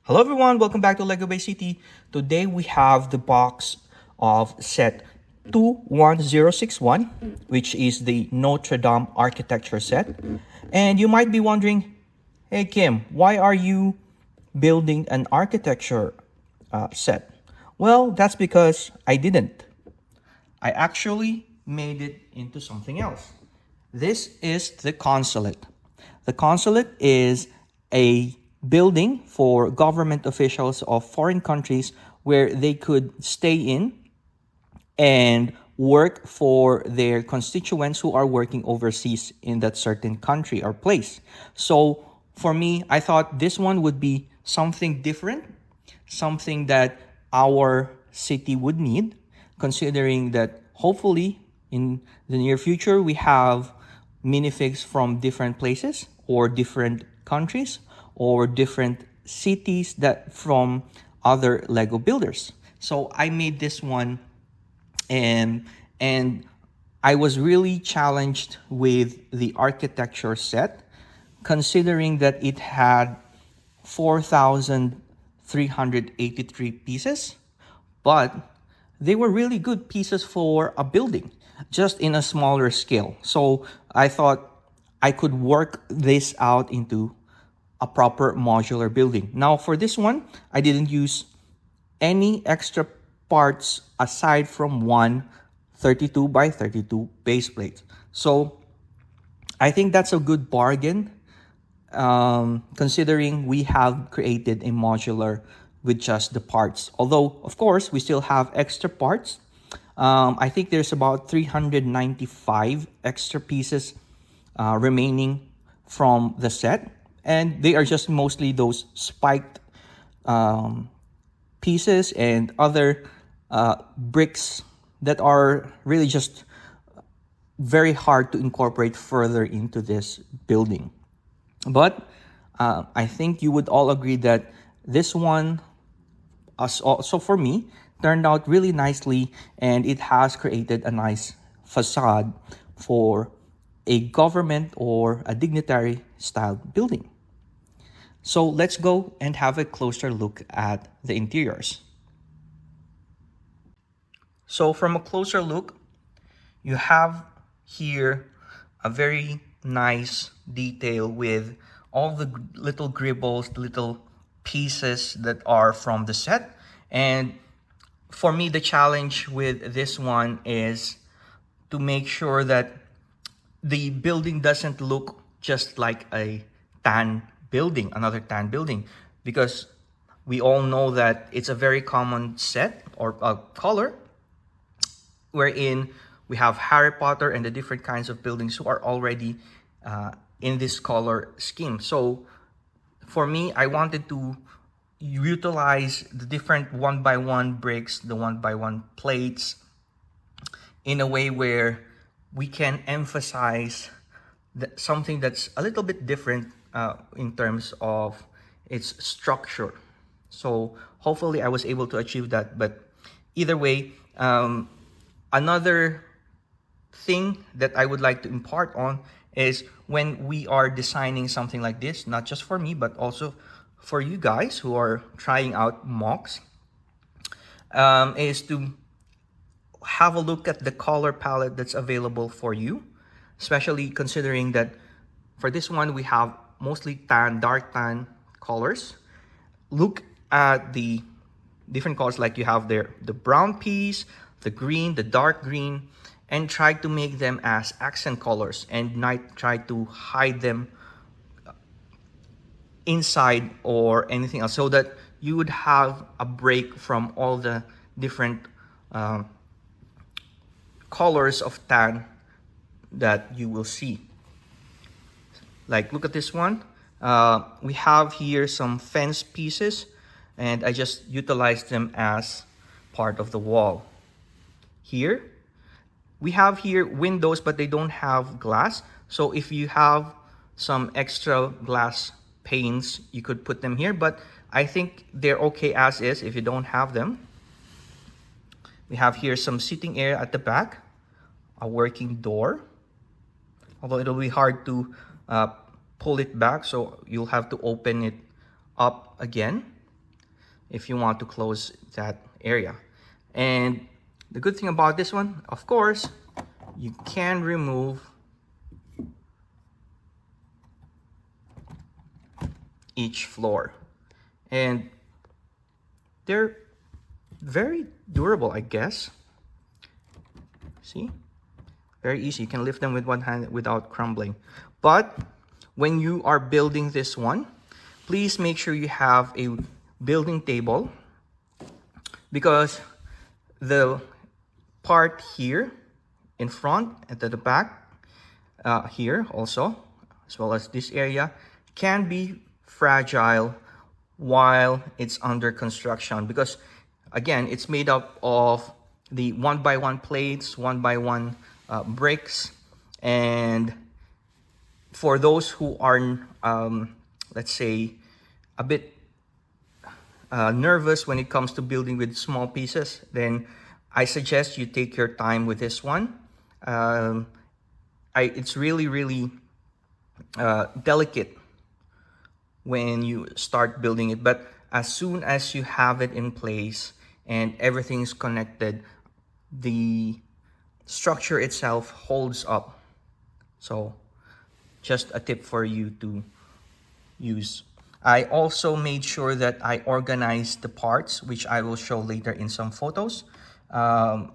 Hello everyone, welcome back to Lego Bay City. Today we have the box of set 21061, which is the Notre Dame architecture set. And you might be wondering, hey Kim, why are you building an architecture set? Well, that's because I didn't. I actually made it into something else. This is the Consulate. The Consulate is a building for government officials of foreign countries where they could stay in and work for their constituents who are working overseas in that certain country or place. So for me, I thought this one would be something different, something that our city would need, considering that hopefully in the near future we have minifigs from different places or different countries or different cities that from other Lego builders. So I made this one, and I was really challenged with the architecture set, considering that it had 4,383 pieces, but they were really good pieces for a building, just in a smaller scale. So I thought I could work this out into a proper modular building. Now for this one, I didn't use any extra parts aside from one 32 by 32 base plate. So I think that's a good bargain, considering we have created a modular with just the parts. Although, of course, we still have extra parts. I think there's about 395 extra pieces remaining from the set. And they are just mostly those spiked pieces and other bricks that are really just very hard to incorporate further into this building. But I think you would all agree that this one, also for me, turned out really nicely, and it has created a nice facade for a government or a dignitary style building. So let's go and have a closer look at the interiors. So from a closer look, you have here a very nice detail with all the little gribbles, the little pieces that are from the set. And for me, the challenge with this one is to make sure that the building doesn't look just like a another tan building, because we all know that it's a very common set or color wherein we have Harry Potter and the different kinds of buildings who are already in this color scheme. So for me, I wanted to utilize the different one by one bricks, the one by one plates, in a way where we can emphasize something that's a little bit different in terms of its structure. So hopefully I was able to achieve that. But either way, another thing that I would like to impart on is when we are designing something like this, not just for me, but also for you guys who are trying out MOCs, is to have a look at the color palette that's available for you, especially considering that for this one, we have mostly tan, dark tan colors. Look at the different colors, like you have there, the brown piece, the green, the dark green, and try to make them as accent colors and not try to hide them inside or anything else, so that you would have a break from all the different colors of tan that you will see. Like, look at this one. We have here some fence pieces, and I just utilized them as part of the wall. Here, we have here windows, but they don't have glass. So if you have some extra glass panes, you could put them here, but I think they're okay as is if you don't have them. We have here some seating area at the back, a working door, although it'll be hard to pull it back, so you'll have to open it up again. if you want to close that area. And the good thing about this one, of course, you can remove each floor. And they're very durable, I guess. See? Very easy. You can lift them with one hand without crumbling. But when you are building this one, please make sure you have a building table, because the part here in front and at the back, here also, as well as this area, can be fragile while it's under construction, because again, it's made up of the 1x1 plates, 1x1 bricks. And for those who are let's say a bit nervous when it comes to building with small pieces, then I suggest you take your time with this one. It's really delicate when you start building it, but as soon as you have it in place and everything's connected, the structure itself holds up. So just a tip for you to use. I also made sure that I organized the parts, which I will show later in some photos,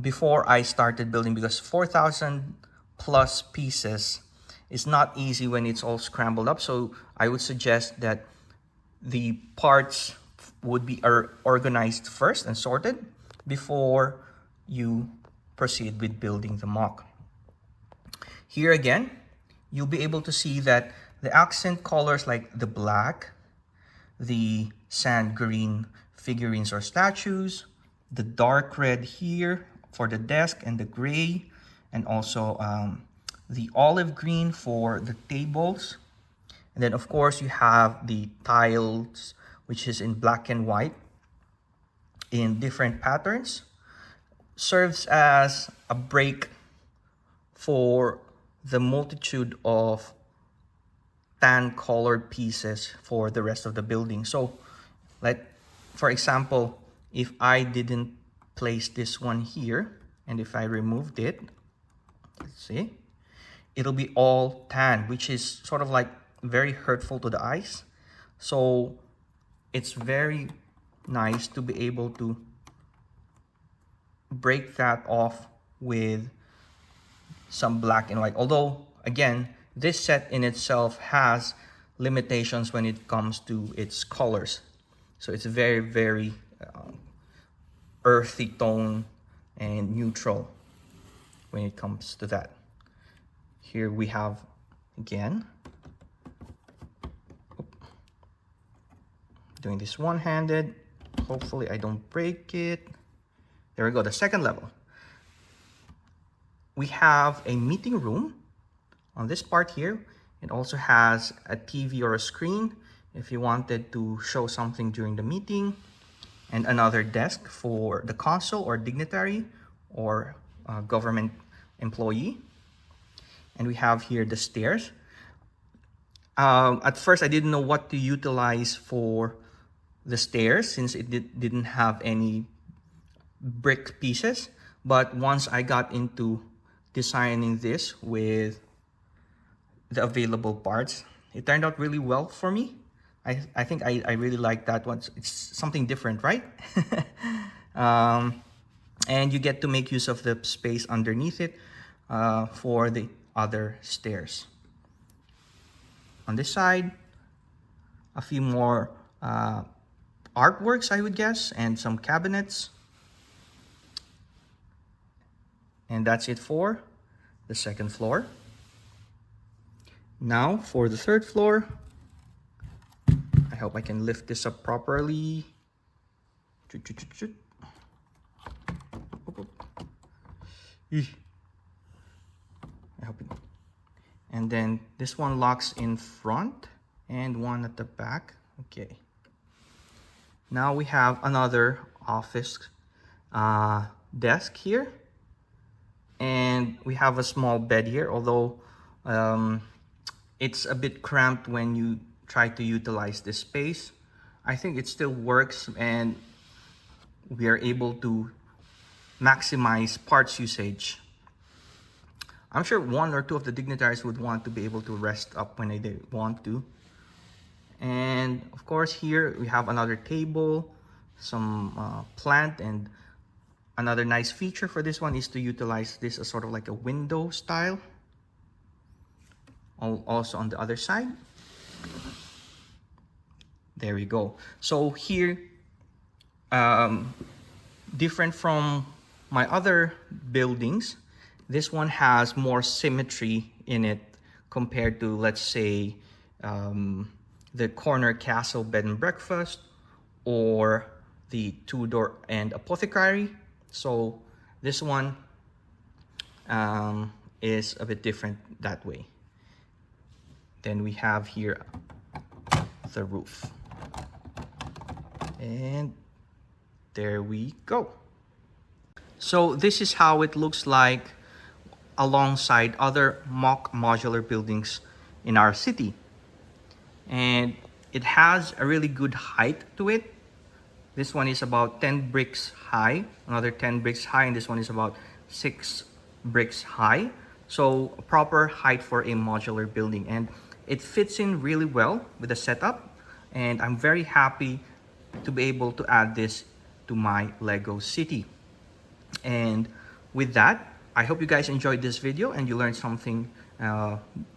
before I started building, because 4,000 plus pieces is not easy when it's all scrambled up. So I would suggest that the parts would be organized first and sorted before you proceed with building the MOC. Here again, you'll be able to see that the accent colors like the black, the sand green figurines or statues, the dark red here for the desk and the gray, and also the olive green for the tables. And then of course you have the tiles, which is in black and white in different patterns. Serves as a break for the multitude of tan colored pieces for the rest of the building. So like, for example, if I didn't place this one here, and if I removed it, let's see, it'll be all tan, which is sort of like very hurtful to the eyes. So it's very nice to be able to break that off with some black and white. Although, again, this set in itself has limitations when it comes to its colors. So it's very earthy tone and neutral when it comes to that. Here we have, again, doing this one-handed. Hopefully I don't break it. There we go, the second level. We have a meeting room on this part here. It also has a TV or a screen if you wanted to show something during the meeting, and another desk for the consul or dignitary or government employee. And we have here the stairs. At first I didn't know what to utilize for the stairs since it didn't have any brick pieces, but once I got into designing this with the available parts, it turned out really well for me. I think I really like that one. It's something different, right? And you get to make use of the space underneath it for the other stairs. On this side, a few more artworks, I would guess, and some cabinets. And that's it for the second floor. Now for the third floor. I hope I can lift this up properly. I hope it. And then this one locks in front and one at the back. Okay. Now we have another office desk here. And we have a small bed here, although it's a bit cramped when you try to utilize this space. I think it still works, and we are able to maximize parts usage. I'm sure one or two of the dignitaries would want to be able to rest up when they want to. And of course, here we have another table, some plant, and another nice feature for this one is to utilize this as sort of like a window style. Also on the other side. There we go. So here, different from my other buildings, this one has more symmetry in it compared to, let's say, the corner castle bed and breakfast or the Tudor and apothecary. So this one is a bit different that way. Then we have here the roof. And there we go. So this is how it looks like alongside other MOC modular buildings in our city. And it has a really good height to it. This one is about 10 bricks high, another 10 bricks high, and this one is about 6 bricks high. So a proper height for a modular building. And it fits in really well with the setup. And I'm very happy to be able to add this to my Lego city. And with that, I hope you guys enjoyed this video and you learned something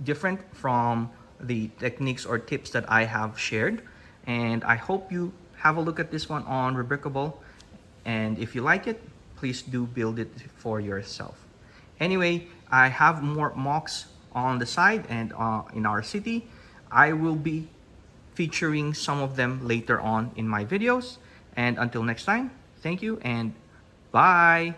different from the techniques or tips that I have shared. And I hope you have a look at this one on Rebrickable. And if you like it, please do build it for yourself. Anyway, I have more MOCs on the side and in our city. I will be featuring some of them later on in my videos. And until next time, thank you and bye.